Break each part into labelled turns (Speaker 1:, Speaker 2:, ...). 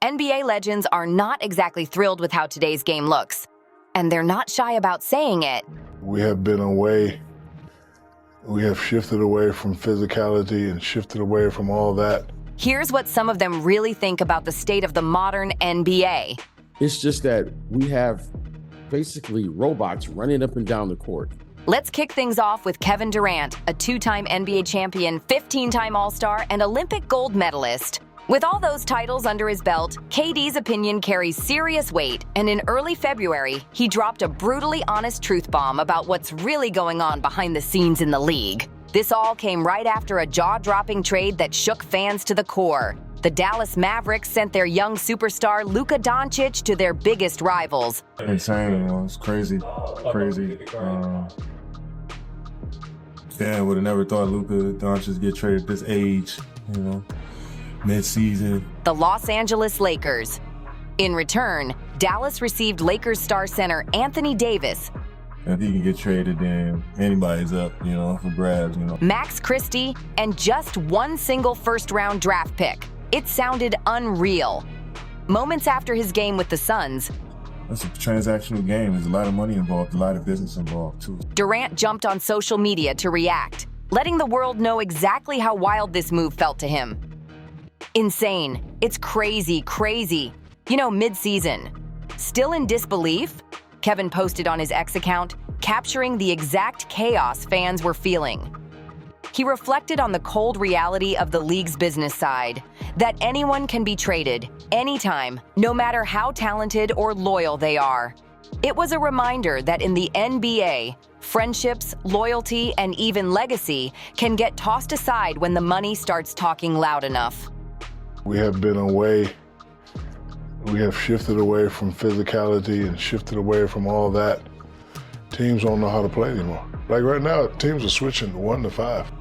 Speaker 1: NBA legends are not exactly thrilled with how today's game looks, and they're not shy about saying it.
Speaker 2: We have been away. We have shifted away from physicality and shifted away from all that.
Speaker 1: Here's what some of them really think about the state of the modern NBA.
Speaker 3: It's just that we have basically robots running up and down the court.
Speaker 1: Let's kick things off with Kevin Durant, a two-time NBA champion, 15-time All-Star, and Olympic gold medalist. With all those titles under his belt, KD's opinion carries serious weight, and in early February, he dropped a brutally honest truth bomb about what's really going on behind the scenes in the league. This all came right after a jaw-dropping trade that shook fans to the core. The Dallas Mavericks sent their young superstar Luka Dončić to their biggest rivals.
Speaker 4: Insane, it's crazy. Yeah, would have never thought Luka Dončić get traded at this age, mid-season.
Speaker 1: The Los Angeles Lakers. In return, Dallas received Lakers star center Anthony Davis.
Speaker 4: If he can get traded, then anybody's up, for grabs,
Speaker 1: Max Christie, and just one single first-round draft pick. It sounded unreal. Moments after his game with the Suns,
Speaker 4: that's a transactional game. There's a lot of money involved, a lot of business involved, too.
Speaker 1: Durant jumped on social media to react, letting the world know exactly how wild this move felt to him. Insane. It's crazy. Mid-season. Still in disbelief? Kevin posted on his X account, capturing the exact chaos fans were feeling. He reflected on the cold reality of the league's business side, that anyone can be traded, anytime, no matter how talented or loyal they are. It was a reminder that in the NBA, friendships, loyalty, and even legacy can get tossed aside when the money starts talking loud enough.
Speaker 2: We have been away. We have shifted away from physicality and shifted away from all that. Teams don't know how to play anymore. Like right now, teams are switching 1 to 5.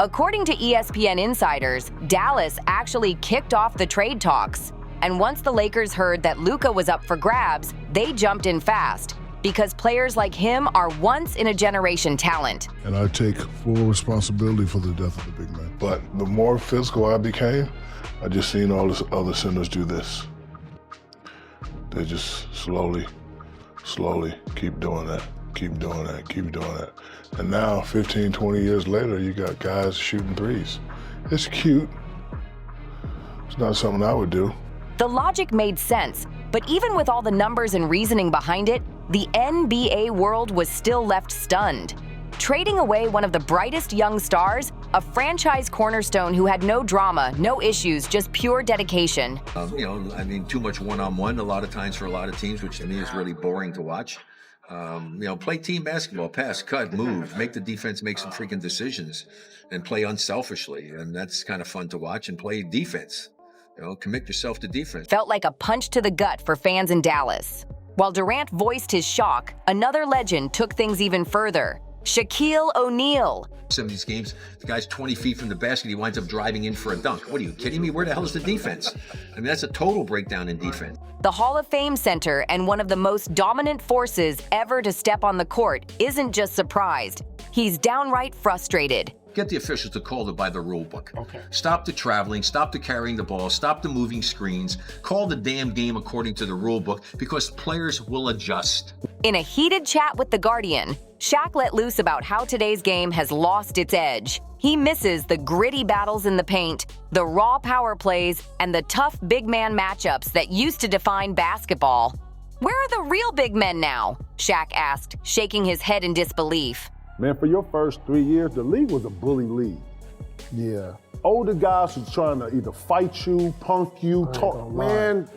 Speaker 1: According to ESPN insiders, Dallas actually kicked off the trade talks. And once the Lakers heard that Luka was up for grabs, they jumped in fast, because players like him are once-in-a-generation talent.
Speaker 2: And I take full responsibility for the death of the big man. But the more physical I became, I just seen all the other centers do this. They just slowly keep doing that. And now, 15, 20 years later, you got guys shooting threes. It's cute. It's not something I would do.
Speaker 1: The logic made sense, but even with all the numbers and reasoning behind it, the NBA world was still left stunned. Trading away one of the brightest young stars, a franchise cornerstone who had no drama, no issues, just pure dedication.
Speaker 5: Too much one-on-one a lot of times for a lot of teams, which to me is really boring to watch. Play team basketball, pass, cut, move, make the defense make some freaking decisions and play unselfishly. And that's kind of fun to watch, and play defense. Commit yourself to defense.
Speaker 1: Felt like a punch to the gut for fans in Dallas. While Durant voiced his shock, another legend took things even further. Shaquille O'Neal.
Speaker 5: Some of these games, the guy's 20 feet from the basket, he winds up driving in for a dunk. What are you kidding me? Where the hell is the defense? That's a total breakdown in defense.
Speaker 1: The Hall of Fame center and one of the most dominant forces ever to step on the court isn't just surprised. He's downright frustrated.
Speaker 5: Get the officials to call it by the rule book.
Speaker 3: Okay.
Speaker 5: Stop the traveling, stop the carrying the ball, stop the moving screens, call the damn game according to the rule book, because players will adjust.
Speaker 1: In a heated chat with The Guardian, Shaq let loose about how today's game has lost its edge. He misses the gritty battles in the paint, the raw power plays, and the tough big man matchups that used to define basketball. Where are the real big men now? Shaq asked, shaking his head in disbelief.
Speaker 6: Man, for your first 3 years, the league was a bully league. Yeah. Older guys were trying to either fight you, punk you, talk. Man,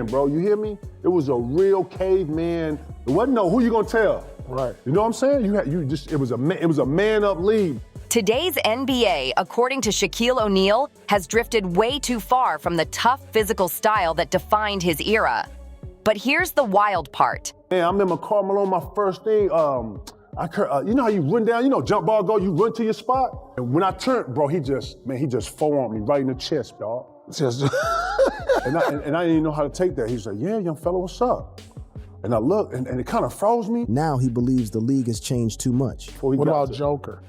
Speaker 6: bro, you hear me? It was a real caveman. It wasn't no who you gonna tell.
Speaker 3: Right.
Speaker 6: You know what I'm saying? It was a man-up league.
Speaker 1: Today's NBA, according to Shaquille O'Neal, has drifted way too far from the tough physical style that defined his era. But here's the wild part.
Speaker 6: Man, I remember Carmelo on my first thing. You know how you run down, jump ball go, you run to your spot? And when I turned, bro, he just forearmed me right in the chest, dog. And I didn't even know how to take that. He's like, yeah, young fella, what's up? And I looked, and it kind of froze me.
Speaker 7: Now he believes the league has changed too much.
Speaker 3: What about Joker?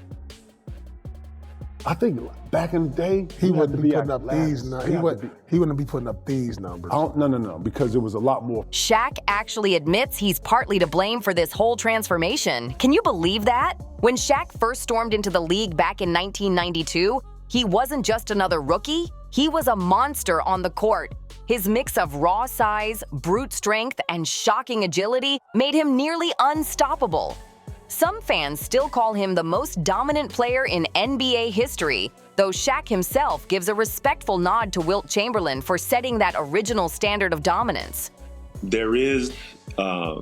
Speaker 6: I think back in the day,
Speaker 7: He
Speaker 6: you had
Speaker 7: wouldn't
Speaker 6: to
Speaker 7: be
Speaker 6: at
Speaker 7: putting up
Speaker 6: last.
Speaker 7: these numbers.
Speaker 6: You had to be-
Speaker 7: He wouldn't be putting up these numbers.
Speaker 6: No, because it was a lot more.
Speaker 1: Shaq actually admits he's partly to blame for this whole transformation. Can you believe that? When Shaq first stormed into the league back in 1992, he wasn't just another rookie, he was a monster on the court. His mix of raw size, brute strength, and shocking agility made him nearly unstoppable. Some fans still call him the most dominant player in NBA history, though Shaq himself gives a respectful nod to Wilt Chamberlain for setting that original standard of dominance.
Speaker 8: There is a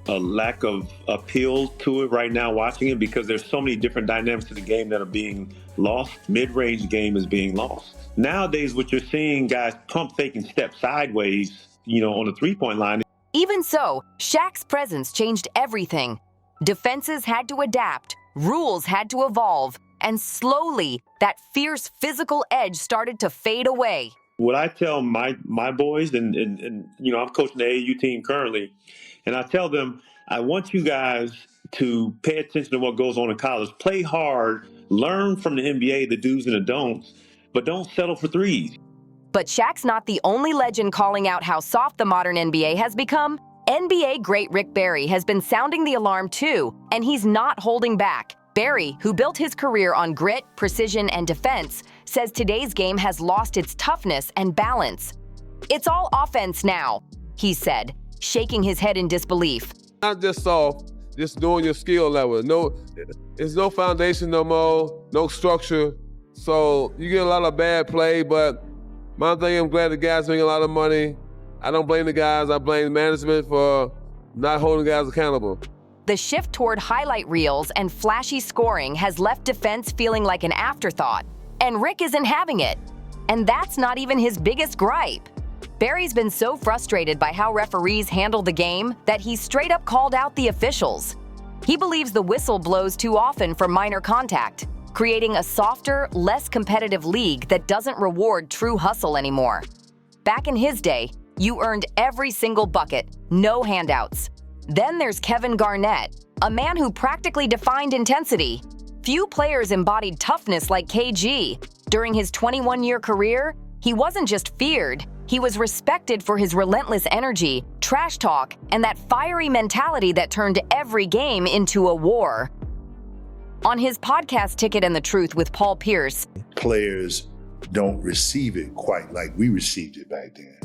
Speaker 8: lack of appeal to it right now watching it because there's so many different dynamics to the game that are being lost. Mid-range game is being lost. Nowadays, what you're seeing, guys pump fake and step sideways, on the three-point line.
Speaker 1: Even so, Shaq's presence changed everything. Defenses had to adapt, rules had to evolve, and slowly, that fierce physical edge started to fade away.
Speaker 8: What I tell my boys, and I'm coaching the AAU team currently, and I tell them, I want you guys to pay attention to what goes on in college. Play hard, learn from the NBA, the do's and the don'ts, but don't settle for threes.
Speaker 1: But Shaq's not the only legend calling out how soft the modern NBA has become. NBA great Rick Barry has been sounding the alarm too, and he's not holding back. Barry, who built his career on grit, precision, and defense, says today's game has lost its toughness and balance. It's all offense now, he said, shaking his head in disbelief.
Speaker 9: Not just soft, just doing your skill level. There's no foundation no more, no structure. So you get a lot of bad play, but my thing, I'm glad the guys make a lot of money. I don't blame the guys, I blame management for not holding guys accountable.
Speaker 1: The shift toward highlight reels and flashy scoring has left defense feeling like an afterthought, and Rick isn't having it. And that's not even his biggest gripe. Barry's been so frustrated by how referees handle the game that he straight up called out the officials. He believes the whistle blows too often for minor contact, creating a softer, less competitive league that doesn't reward true hustle anymore. Back in his day, you earned every single bucket, no handouts. Then there's Kevin Garnett, a man who practically defined intensity. Few players embodied toughness like KG. During his 21-year career, he wasn't just feared, he was respected for his relentless energy, trash talk, and that fiery mentality that turned every game into a war. On his podcast Ticket and the Truth with Paul Pierce,
Speaker 10: players don't receive it quite like we received it back then.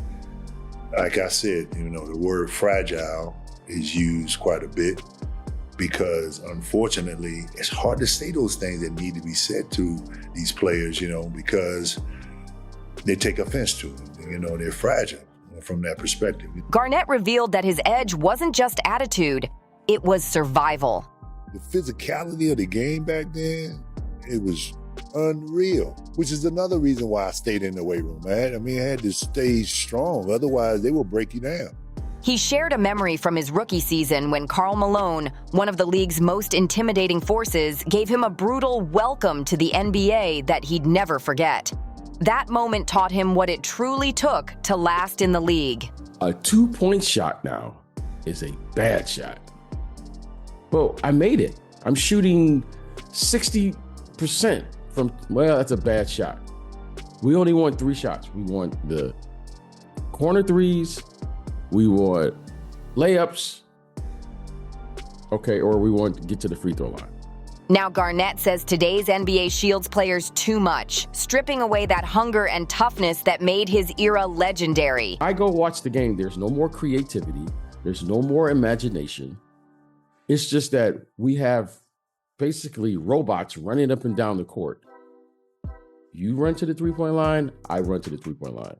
Speaker 10: Like I said, the word fragile is used quite a bit because unfortunately, it's hard to say those things that need to be said to these players, because they take offense to it. They're fragile from that perspective.
Speaker 1: Garnett revealed that his edge wasn't just attitude, it was survival.
Speaker 10: The physicality of the game back then, it was unreal, which is another reason why I stayed in the weight room, man. I had to stay strong, otherwise they will break you down.
Speaker 1: He shared a memory from his rookie season when Karl Malone, one of the league's most intimidating forces, gave him a brutal welcome to the NBA that he'd never forget. That moment taught him what it truly took to last in the league.
Speaker 3: A 2-point shot now is a bad shot. Well, I made it. I'm shooting 60% from, that's a bad shot. We only want 3 shots. We want the corner threes, we want layups, or we want to get to the free throw line.
Speaker 1: Now Garnett says today's NBA shields players too much, stripping away that hunger and toughness that made his era legendary.
Speaker 3: I go watch the game, there's no more creativity, there's no more imagination. It's just that we have basically robots running up and down the court. You run to the three-point line, I run to the three-point line.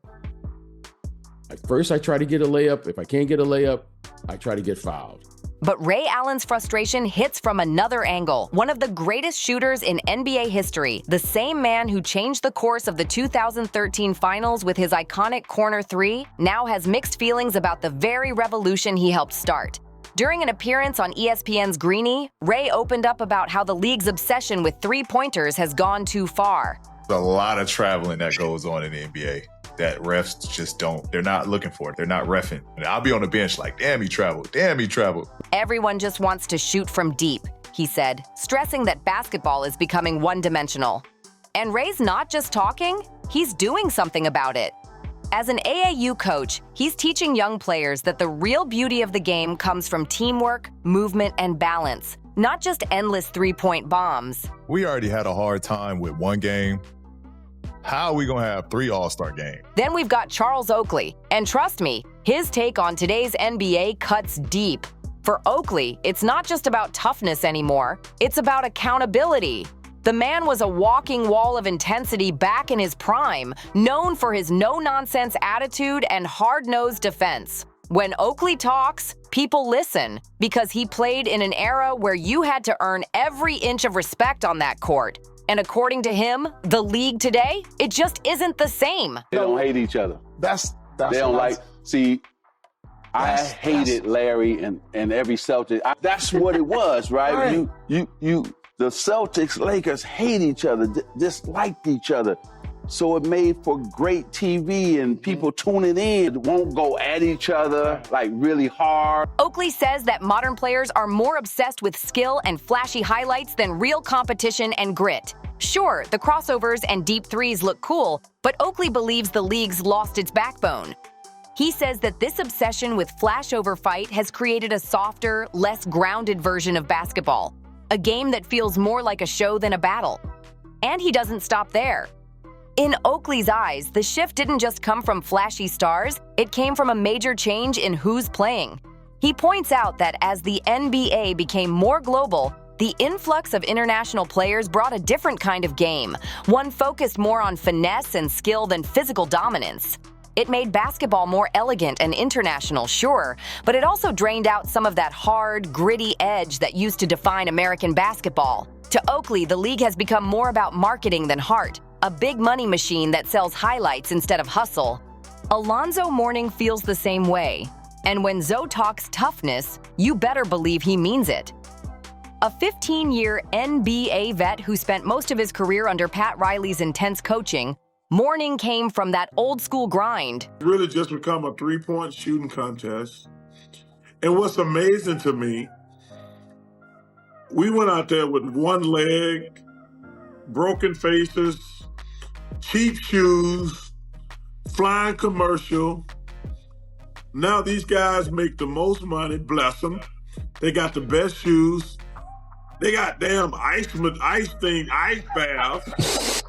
Speaker 3: At first, I try to get a layup. If I can't get a layup, I try to get fouled.
Speaker 1: But Ray Allen's frustration hits from another angle. One of the greatest shooters in NBA history, the same man who changed the course of the 2013 finals with his iconic corner three, now has mixed feelings about the very revolution he helped start. During an appearance on ESPN's Greeny, Ray opened up about how the league's obsession with three-pointers has gone too far.
Speaker 11: A lot of traveling that goes on in the NBA that refs just they're not looking for it. They're not reffing. And I'll be on the bench like, damn, he traveled. Damn, he traveled.
Speaker 1: Everyone just wants to shoot from deep. he said, stressing that basketball is becoming one-dimensional. And Ray's not just talking, he's doing something about it. As an AAU coach, he's teaching young players that the real beauty of the game comes from teamwork, movement, and balance, not just endless three-point bombs.
Speaker 11: We already had a hard time with one game. How are we going to have 3 All-Star games?
Speaker 1: Then we've got Charles Oakley, and trust me, his take on today's NBA cuts deep. For Oakley, it's not just about toughness anymore, it's about accountability. The man was a walking wall of intensity back in his prime, known for his no-nonsense attitude and hard-nosed defense. When Oakley talks, people listen, because he played in an era where you had to earn every inch of respect on that court. And according to him, the league today, it just isn't the same.
Speaker 12: They don't hate each other.
Speaker 7: That's
Speaker 12: They don't like, see, I hated Larry and every Celtic. That's what it was, right? The Celtics, Lakers hate each other, disliked each other. So it made for great TV and people tuning in won't go at each other like really hard.
Speaker 1: Oakley says that modern players are more obsessed with skill and flashy highlights than real competition and grit. Sure, the crossovers and deep threes look cool, but Oakley believes the league's lost its backbone. He says that this obsession with flashover fight has created a softer, less grounded version of basketball, a game that feels more like a show than a battle. And he doesn't stop there. In Oakley's eyes, the shift didn't just come from flashy stars, it came from a major change in who's playing. He points out that as the NBA became more global, the influx of international players brought a different kind of game, one focused more on finesse and skill than physical dominance. It made basketball more elegant and international, sure, but it also drained out some of that hard, gritty edge that used to define American basketball. To Oakley, the league has become more about marketing than heart, a big money machine that sells highlights instead of hustle. Alonzo Mourning feels the same way, and when Zoe talks toughness, you better believe he means it. A 15-year NBA vet who spent most of his career under Pat Riley's intense coaching, Mourning came from that old-school grind.
Speaker 13: It's really just become a three-point shooting contest. And what's amazing to me, we went out there with one leg, broken faces, cheap shoes, flying commercial. Now these guys make the most money, bless them. They got the best shoes. They got damn ice baths.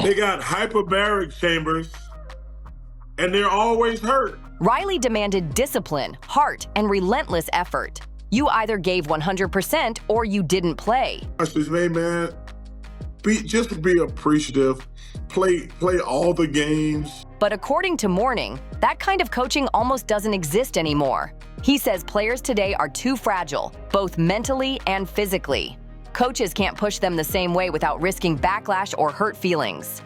Speaker 13: They got hyperbaric chambers, and they're always hurt.
Speaker 1: Riley demanded discipline, heart, and relentless effort. You either gave 100% or you didn't play.
Speaker 13: I said, hey man, just be appreciative. Play all the games.
Speaker 1: But according to Mourning, that kind of coaching almost doesn't exist anymore. He says players today are too fragile, both mentally and physically. Coaches can't push them the same way without risking backlash or hurt feelings.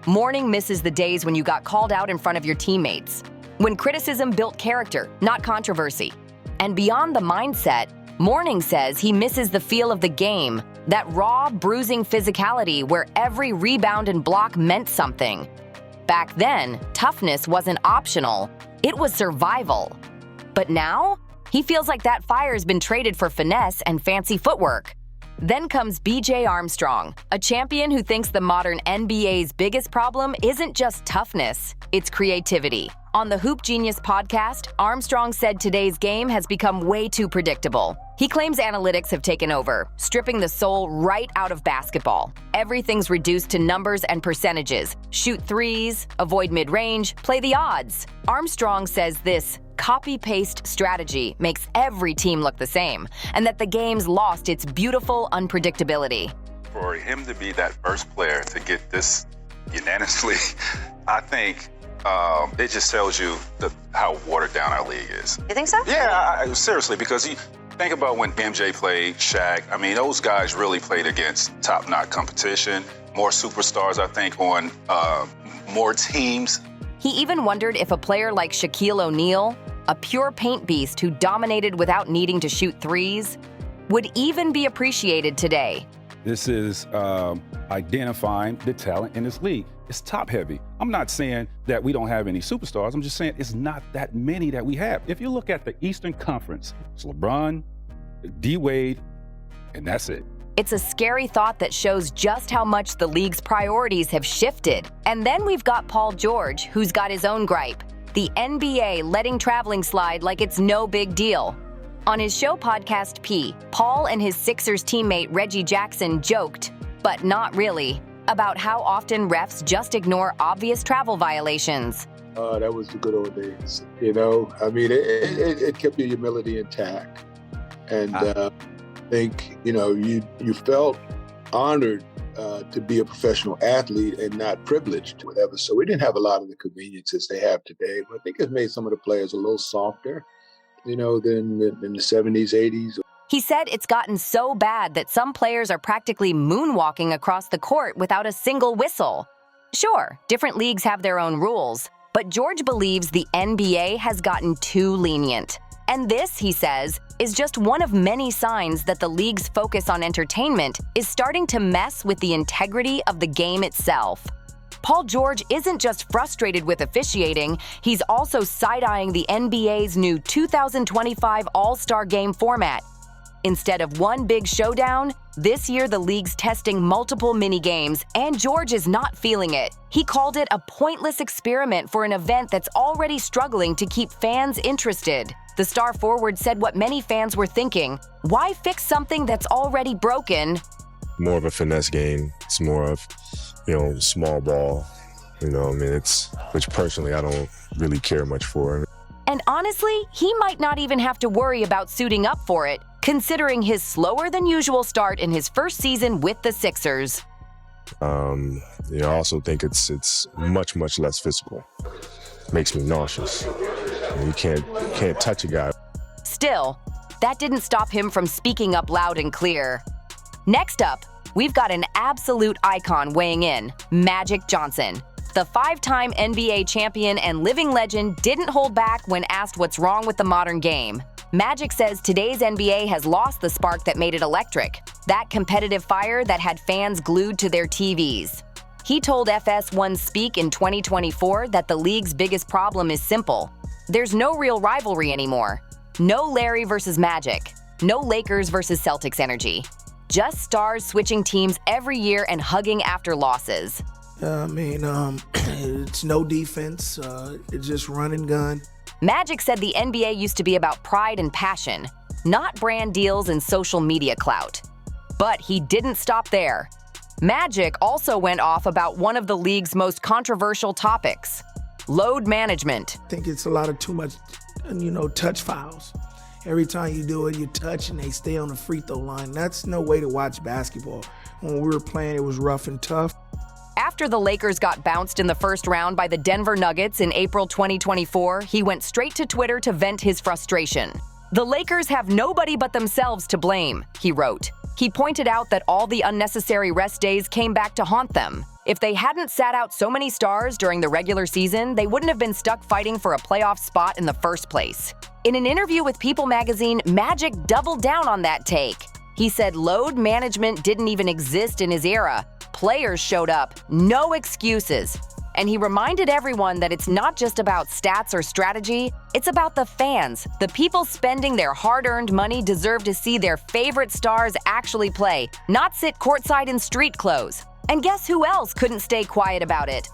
Speaker 1: Mourning misses the days when you got called out in front of your teammates, when criticism built character, not controversy. And beyond the mindset, Mourning says he misses the feel of the game, that raw, bruising physicality where every rebound and block meant something. Back then, toughness wasn't optional, it was survival. But now, he feels like that fire's been traded for finesse and fancy footwork. Then comes BJ Armstrong, a champion who thinks the modern NBA's biggest problem isn't just toughness, it's creativity. On the Hoop Genius podcast, Armstrong said today's game has become way too predictable. He claims analytics have taken over, stripping the soul right out of basketball. Everything's reduced to numbers and percentages. Shoot threes, avoid mid-range, play the odds. Armstrong says this copy-paste strategy makes every team look the same, and that the game's lost its beautiful unpredictability.
Speaker 14: For him to be that first player to get this unanimously, I think it just tells you how watered down our league is.
Speaker 15: You think so?
Speaker 14: Yeah, seriously, because you think about when MJ played, Shaq, I mean, those guys really played against top-notch competition, more superstars, I think, on more teams.
Speaker 1: He even wondered if a player like Shaquille O'Neal, a pure paint beast who dominated without needing to shoot threes, would even be appreciated today.
Speaker 16: This is identifying the talent in this league. It's top heavy. I'm not saying that we don't have any superstars. I'm just saying it's not that many that we have. If you look at the Eastern Conference, it's LeBron, D-Wade, and that's it.
Speaker 1: It's a scary thought that shows just how much the league's priorities have shifted. And then we've got Paul George, who's got his own gripe. The NBA letting traveling slide like it's no big deal. On his show podcast P, Paul and his Sixers teammate Reggie Jackson joked, but not really, about how often refs just ignore obvious travel violations.
Speaker 7: That was the good old days. You know, I mean, it kept your humility intact. And I think, you know, you felt honored to be a professional athlete and not privileged, whatever. So we didn't have a lot of the conveniences they have today. But I think it's made some of the players a little softer, you know, than in the 70s, 80s.
Speaker 1: He said it's gotten so bad that some players are practically moonwalking across the court without a single whistle. Sure, different leagues have their own rules, but George believes the NBA has gotten too lenient. And this, he says, is just one of many signs that the league's focus on entertainment is starting to mess with the integrity of the game itself. Paul George isn't just frustrated with officiating, he's also side-eyeing the NBA's new 2025 All-Star Game format. Instead of one big showdown, this year the league's testing multiple mini-games, and George is not feeling it. He called it a pointless experiment for an event that's already struggling to keep fans interested. The star forward said what many fans were thinking: why fix something that's already broken?
Speaker 15: More of a finesse game. It's more of, you know, small ball. You know, I mean, which personally I don't really care much for.
Speaker 1: And honestly, he might not even have to worry about suiting up for it, considering his slower than usual start in his first season with the Sixers.
Speaker 15: I also think it's much less physical. Makes me nauseous. You can't touch a guy.
Speaker 1: Still, that didn't stop him from speaking up loud and clear. Next up, we've got an absolute icon weighing in, Magic Johnson. The five-time NBA champion and living legend didn't hold back when asked what's wrong with the modern game. Magic says today's NBA has lost the spark that made it electric, that competitive fire that had fans glued to their TVs. He told FS1 Speak in 2024 that the league's biggest problem is simple. There's no real rivalry anymore. No Larry versus Magic. No Lakers versus Celtics energy. Just stars switching teams every year and hugging after losses.
Speaker 17: It's no defense. It's just run and gun.
Speaker 1: Magic said the NBA used to be about pride and passion, not brand deals and social media clout. But he didn't stop there. Magic also went off about one of the league's most controversial topics: load management.
Speaker 17: I think it's a lot of too much, touch fouls. Every time you do it, you touch and they stay on the free throw line. That's no way to watch basketball. When we were playing, it was rough and tough.
Speaker 1: After the Lakers got bounced in the first round by the Denver Nuggets in April 2024, he went straight to Twitter to vent his frustration. "The Lakers have nobody but themselves to blame," he wrote. He pointed out that all the unnecessary rest days came back to haunt them. If they hadn't sat out so many stars during the regular season, they wouldn't have been stuck fighting for a playoff spot in the first place. In an interview with People magazine, Magic doubled down on that take. He said load management didn't even exist in his era. Players showed up, no excuses. And he reminded everyone that it's not just about stats or strategy, it's about the fans. The people spending their hard-earned money deserve to see their favorite stars actually play, not sit courtside in street clothes. And guess who else couldn't stay quiet about it?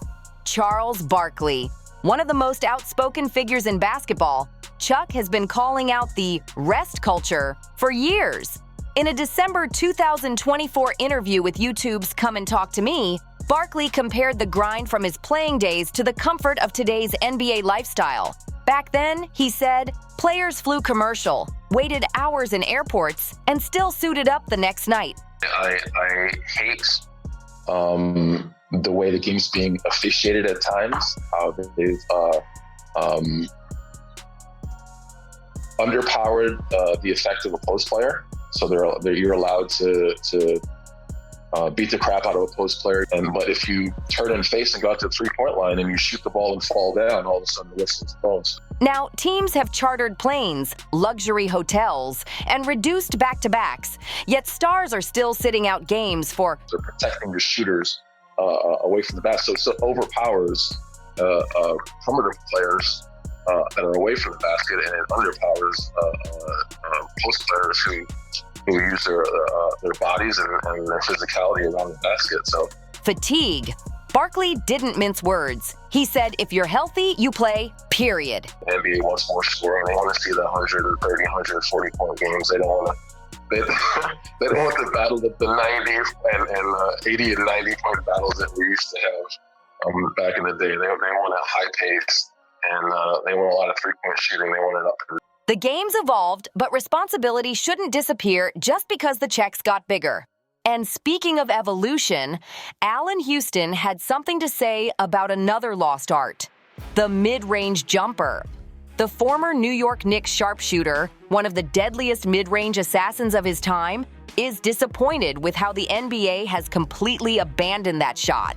Speaker 1: Charles Barkley. One of the most outspoken figures in basketball, Chuck has been calling out the rest culture for years. In a December 2024 interview with YouTube's Come and Talk to Me, Barkley compared the grind from his playing days to the comfort of today's NBA lifestyle. Back then, he said, players flew commercial, waited hours in airports, and still suited up the next night.
Speaker 18: I hate the way the game's being officiated at times, how they've underpowered the effect of a post player. So you're allowed to beat the crap out of a post player. But if you turn and face and go out to the three-point line and you shoot the ball and fall down, all of a sudden the whistle's blown.
Speaker 1: Now, teams have chartered planes, luxury hotels, and reduced back-to-backs. Yet stars are still sitting out games for
Speaker 18: they're protecting your shooters away from the basket. So it overpowers perimeter players that are away from the basket, and it underpowers post players who use their bodies and their physicality around the basket. So
Speaker 1: Fatigue. Barkley didn't mince words. He said, if you're healthy, you play, period.
Speaker 18: the NBA wants more scoring. They want to see the 130, 140 point games. They don't want to. They don't want the battle of the 90 and 80 and 90 point battles that we used to have back in the day. They want a high pace, and they want a lot of 3-point shooting. They want it up.
Speaker 1: The game's evolved, but responsibility shouldn't disappear just because the checks got bigger. And speaking of evolution, Allen Houston had something to say about another lost art, the mid-range jumper. The former New York Knicks sharpshooter, one of the deadliest mid-range assassins of his time, is disappointed with how the NBA has completely abandoned that shot.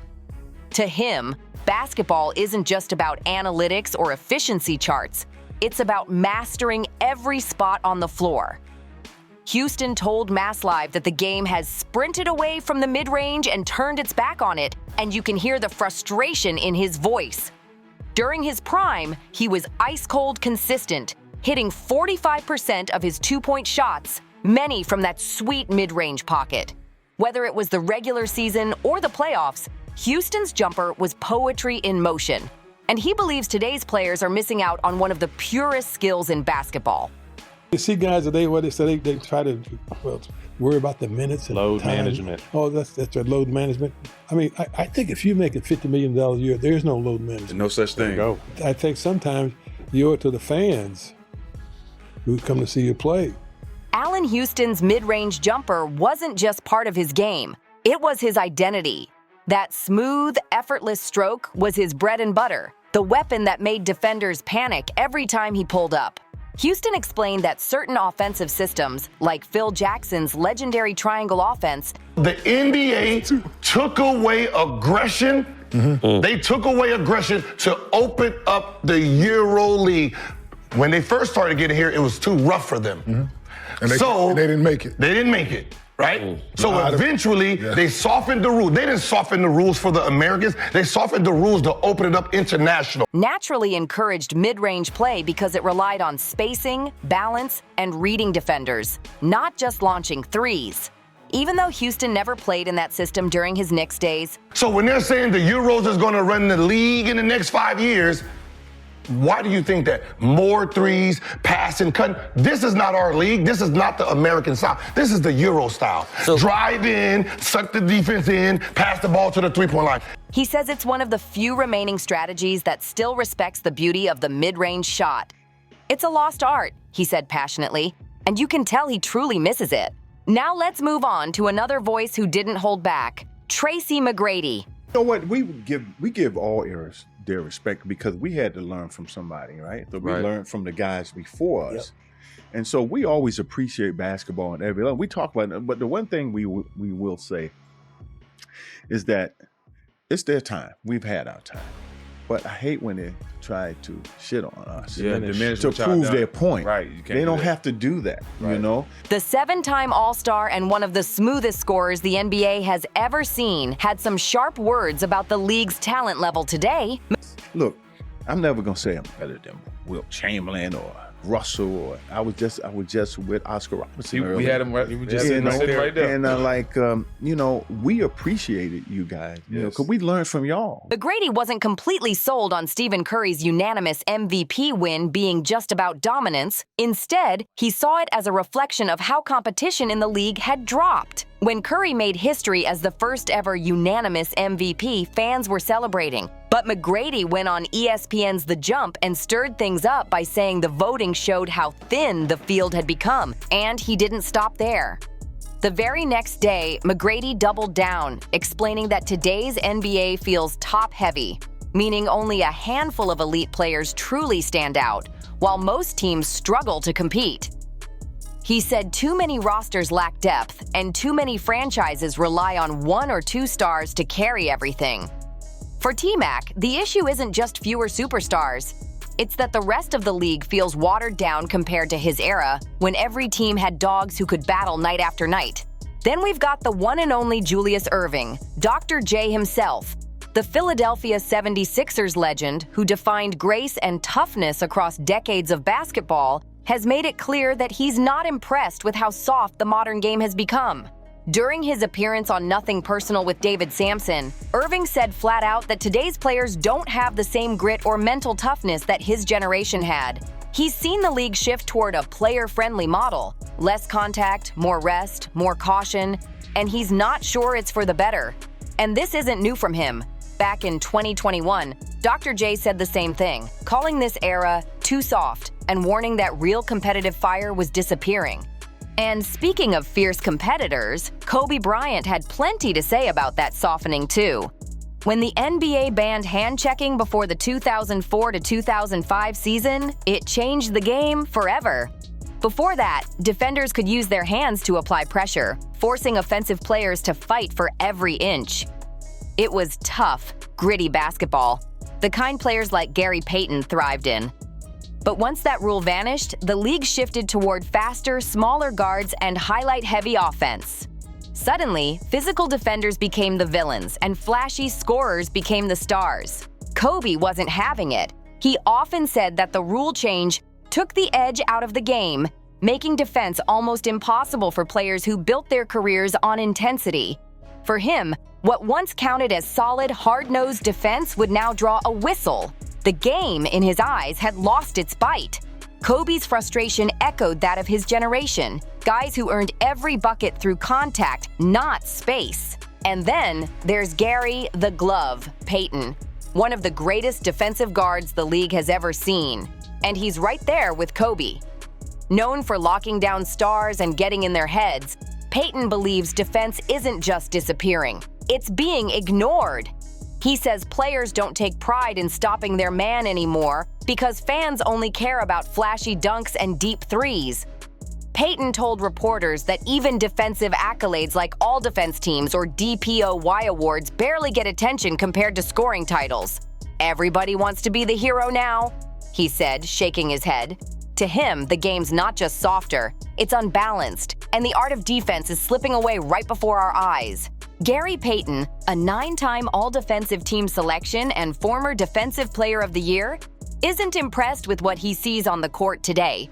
Speaker 1: To him, basketball isn't just about analytics or efficiency charts. It's about mastering every spot on the floor. Houston told Mass Live that the game has sprinted away from the mid-range and turned its back on it, and you can hear the frustration in his voice. During his prime, he was ice-cold consistent, hitting 45% of his 2-point shots, many from that sweet mid-range pocket. Whether it was the regular season or the playoffs, Houston's jumper was poetry in motion, and he believes today's players are missing out on one of the purest skills in basketball.
Speaker 19: You see guys today, what they say, they try to worry about the minutes and
Speaker 20: load
Speaker 19: time.
Speaker 20: management.
Speaker 19: Oh, that's their load management. I mean, I think if you make it $50 million a year, there's no load management.
Speaker 20: No such thing.
Speaker 19: Go. I think sometimes you owe it to the fans who come to see you play.
Speaker 1: Allen Houston's mid-range jumper wasn't just part of his game. It was his identity. That smooth, effortless stroke was his bread and butter, the weapon that made defenders panic every time he pulled up. Houston explained that certain offensive systems, like Phil Jackson's legendary triangle offense,
Speaker 21: the NBA took away aggression. They took away aggression to open up the Euro League. When they first started getting here, it was too rough for them.
Speaker 2: And they didn't make it.
Speaker 21: They didn't make it, right? So eventually, they softened the rules. They didn't soften the rules for the Americans. They softened the rules to open it up international.
Speaker 1: naturally encouraged mid-range play because it relied on spacing, balance, and reading defenders, not just launching threes. Even though Houston never played in that system during his Knicks days.
Speaker 21: So when they're saying the Euros is going to run the league in the next 5 years, why do you think that? More threes, passing, cutting. This is not our league. This is not the American style. This is the Euro style. Drive in, suck the defense in, pass the ball to the three-point line.
Speaker 1: He says it's one of the few remaining strategies that still respects the beauty of the mid-range shot. It's a lost art, he said passionately, and you can tell he truly misses it. Now let's move on to another voice who didn't hold back, Tracy McGrady.
Speaker 22: You know what? We give all eras their respect because we had to learn from somebody, right? So we learned from the guys before us. And so we always appreciate basketball and every level. We talk about it, but the one thing we will say is that it's their time. We've had our time. But I hate when they try to shit on us to prove their point.
Speaker 20: Right.
Speaker 22: They don't have to do that, you know?
Speaker 1: The 7-time All-Star and one of the smoothest scorers the NBA has ever seen had some sharp words about the league's talent level today.
Speaker 22: Look, I'm never gonna say I'm better than Wilt Chamberlain or Russell, or I was just with Oscar Robertson earlier.
Speaker 20: We had him right. We were just sitting right there.
Speaker 22: And you know, we appreciated you guys, you know, because we learned from y'all.
Speaker 1: McGrady wasn't completely sold on Stephen Curry's unanimous MVP win being just about dominance. Instead, he saw it as a reflection of how competition in the league had dropped. When Curry made history as the first ever unanimous MVP, fans were celebrating. But McGrady went on ESPN's The Jump and stirred things up by saying the voting showed how thin the field had become, and he didn't stop there. The very next day, McGrady doubled down, explaining that today's NBA feels top-heavy, meaning only a handful of elite players truly stand out, while most teams struggle to compete. He said too many rosters lack depth, and too many franchises rely on 1 or 2 stars to carry everything. For T-Mac, the issue isn't just fewer superstars. It's that the rest of the league feels watered down compared to his era, when every team had dogs who could battle night after night. Then we've got the one and only Julius Erving, Dr. J himself. the Philadelphia 76ers legend, who defined grace and toughness across decades of basketball, has made it clear that he's not impressed with how soft the modern game has become. During his appearance on Nothing Personal with David Sampson, Irving said flat out that today's players don't have the same grit or mental toughness that his generation had. He's seen the league shift toward a player-friendly model, less contact, more rest, more caution, and he's not sure it's for the better. And this isn't new from him. Back in 2021, Dr. J said the same thing, calling this era too soft and warning that real competitive fire was disappearing. And speaking of fierce competitors, Kobe Bryant had plenty to say about that softening too. When the NBA banned hand-checking before the 2004 to 2005 season, it changed the game forever. Before that, defenders could use their hands to apply pressure, forcing offensive players to fight for every inch. It was tough, gritty basketball, the kind players like Gary Payton thrived in. But once that rule vanished, the league shifted toward faster, smaller guards and highlight-heavy offense. Suddenly, physical defenders became the villains and flashy scorers became the stars. Kobe wasn't having it. He often said that the rule change took the edge out of the game, making defense almost impossible for players who built their careers on intensity. For him, what once counted as solid, hard-nosed defense would now draw a whistle. The game, in his eyes, had lost its bite. Kobe's frustration echoed that of his generation, guys who earned every bucket through contact, not space. And then there's Gary the Glove Payton, one of the greatest defensive guards the league has ever seen. And he's right there with Kobe. Known for locking down stars and getting in their heads, Payton believes defense isn't just disappearing, it's being ignored. He says players don't take pride in stopping their man anymore because fans only care about flashy dunks and deep threes. Payton told reporters that even defensive accolades like all-defense teams or DPOY awards barely get attention compared to scoring titles. Everybody wants to be the hero now, he said, shaking his head. To him, the game's not just softer, it's unbalanced, and the art of defense is slipping away right before our eyes. Gary Payton, a 9-time All-Defensive Team selection and former Defensive Player of the Year, isn't impressed with what he sees on the court today.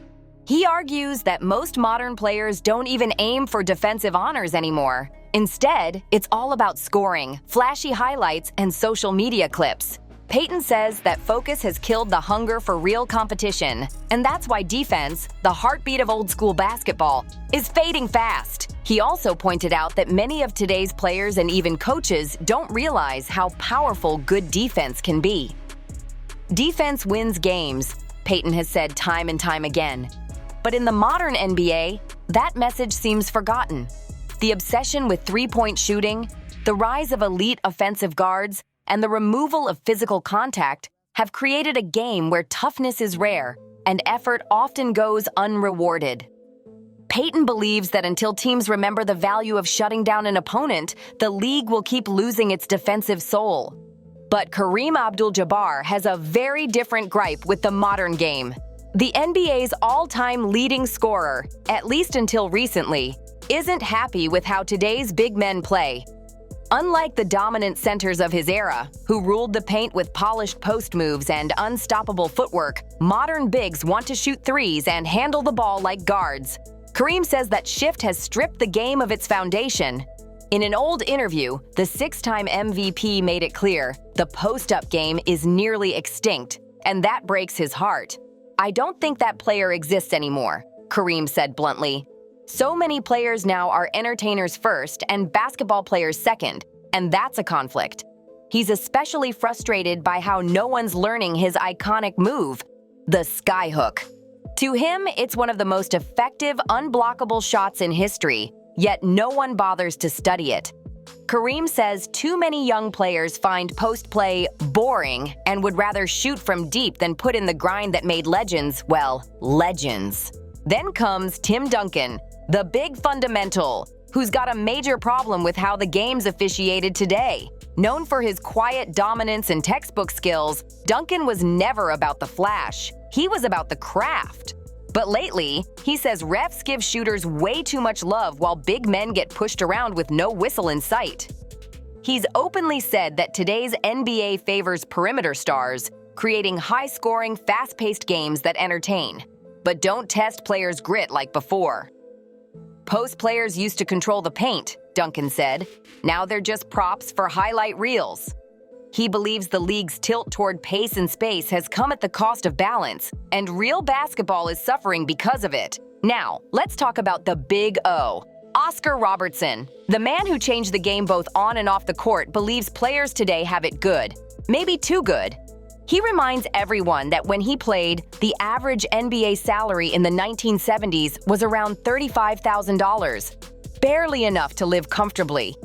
Speaker 1: He argues that most modern players don't even aim for defensive honors anymore. Instead, it's all about scoring, flashy highlights, and social media clips. Payton says that focus has killed the hunger for real competition, and that's why defense, the heartbeat of old-school basketball, is fading fast. He also pointed out that many of today's players and even coaches don't realize how powerful good defense can be. Defense wins games, Payton has said time and time again. But in the modern NBA, that message seems forgotten. The obsession with three-point shooting, the rise of elite offensive guards, and the removal of physical contact have created a game where toughness is rare and effort often goes unrewarded. Payton believes that until teams remember the value of shutting down an opponent, the league will keep losing its defensive soul. But Kareem Abdul-Jabbar has a very different gripe with the modern game. The NBA's all-time leading scorer, at least until recently, isn't happy with how today's big men play. Unlike the dominant centers of his era, who ruled the paint with polished post moves and unstoppable footwork, modern bigs want to shoot threes and handle the ball like guards. Kareem says that shift has stripped the game of its foundation. In an old interview, the 6-time MVP made it clear the post-up game is nearly extinct, and that breaks his heart. "I don't think that player exists anymore," Kareem said bluntly. "So many players now are entertainers first and basketball players second, and that's a conflict." He's especially frustrated by how no one's learning his iconic move, the skyhook. To him, it's one of the most effective, unblockable shots in history, yet no one bothers to study it. Kareem says too many young players find post-play boring and would rather shoot from deep than put in the grind that made legends, well, legends. Then comes Tim Duncan, the big fundamental, who's got a major problem with how the game's officiated today. Known for his quiet dominance and textbook skills, Duncan was never about the flash. He was about the craft. But lately, he says refs give shooters way too much love while big men get pushed around with no whistle in sight. He's openly said that today's NBA favors perimeter stars, creating high-scoring, fast-paced games that entertain, but don't test players' grit like before. Post players used to control the paint, Duncan said. Now they're just props for highlight reels. He believes the league's tilt toward pace and space has come at the cost of balance, and real basketball is suffering because of it. Now, let's talk about the Big O. Oscar Robertson, the man who changed the game both on and off the court, believes players today have it good, maybe too good. He reminds everyone that when he played, the average NBA salary in the 1970s was around $35,000, barely enough to live comfortably.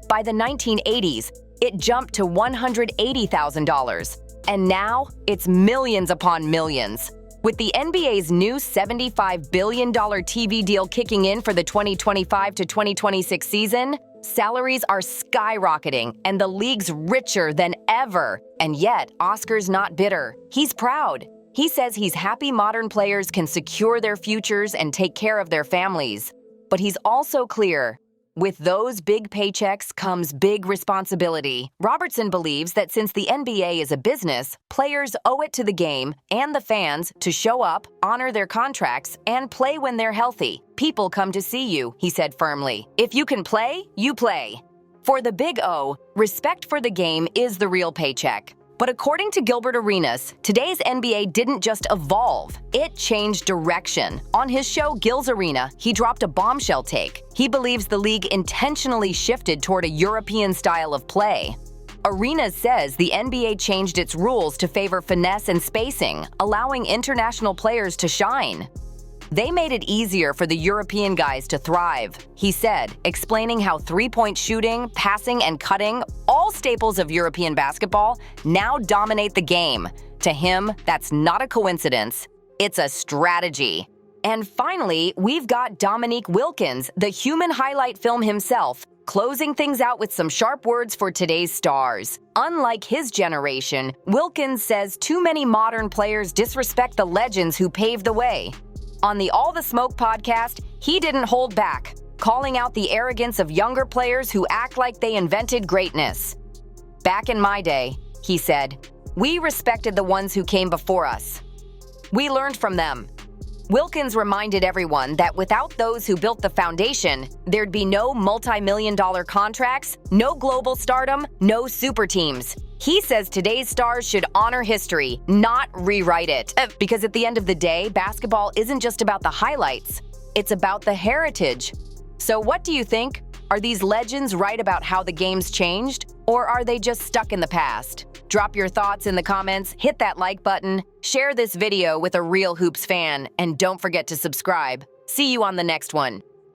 Speaker 1: By the 1980s, it jumped to $180,000, and now it's millions upon millions. With the NBA's new $75 billion TV deal kicking in for the 2025 to 2026 season, salaries are skyrocketing and the league's richer than ever. And yet, Oscar's not bitter. He's proud. He says he's happy modern players can secure their futures and take care of their families. But he's also clear. With those big paychecks comes big responsibility. Robertson believes that since the NBA is a business, players owe it to the game and the fans to show up, honor their contracts, and play when they're healthy. People come to see you, he said firmly. If you can play, you play. For the Big O, respect for the game is the real paycheck. But according to Gilbert Arenas, today's NBA didn't just evolve, it changed direction. On his show Gil's Arena, he dropped a bombshell take. He believes the league intentionally shifted toward a European style of play. Arenas says the NBA changed its rules to favor finesse and spacing, allowing international players to shine. They made it easier for the European guys to thrive, he said, explaining how three-point shooting, passing, and cutting, all staples of European basketball, now dominate the game. To him, that's not a coincidence. It's a strategy. And finally, we've got Dominique Wilkins, the human highlight film himself, closing things out with some sharp words for today's stars. Unlike his generation, Wilkins says too many modern players disrespect the legends who paved the way. On the All the Smoke podcast, he didn't hold back, calling out the arrogance of younger players who act like they invented greatness. Back in my day, he said, we respected the ones who came before us. We learned from them. Wilkins reminded everyone that without those who built the foundation, there'd be no multi-million-dollar contracts, no global stardom, no super teams. He says today's stars should honor history, not rewrite it. Because at the end of the day, basketball isn't just about the highlights, it's about the heritage. So what do you think? Are these legends right about how the game's changed? Or are they just stuck in the past? Drop your thoughts in the comments, hit that like button, share this video with a real Hoops fan, and don't forget to subscribe. See you on the next one.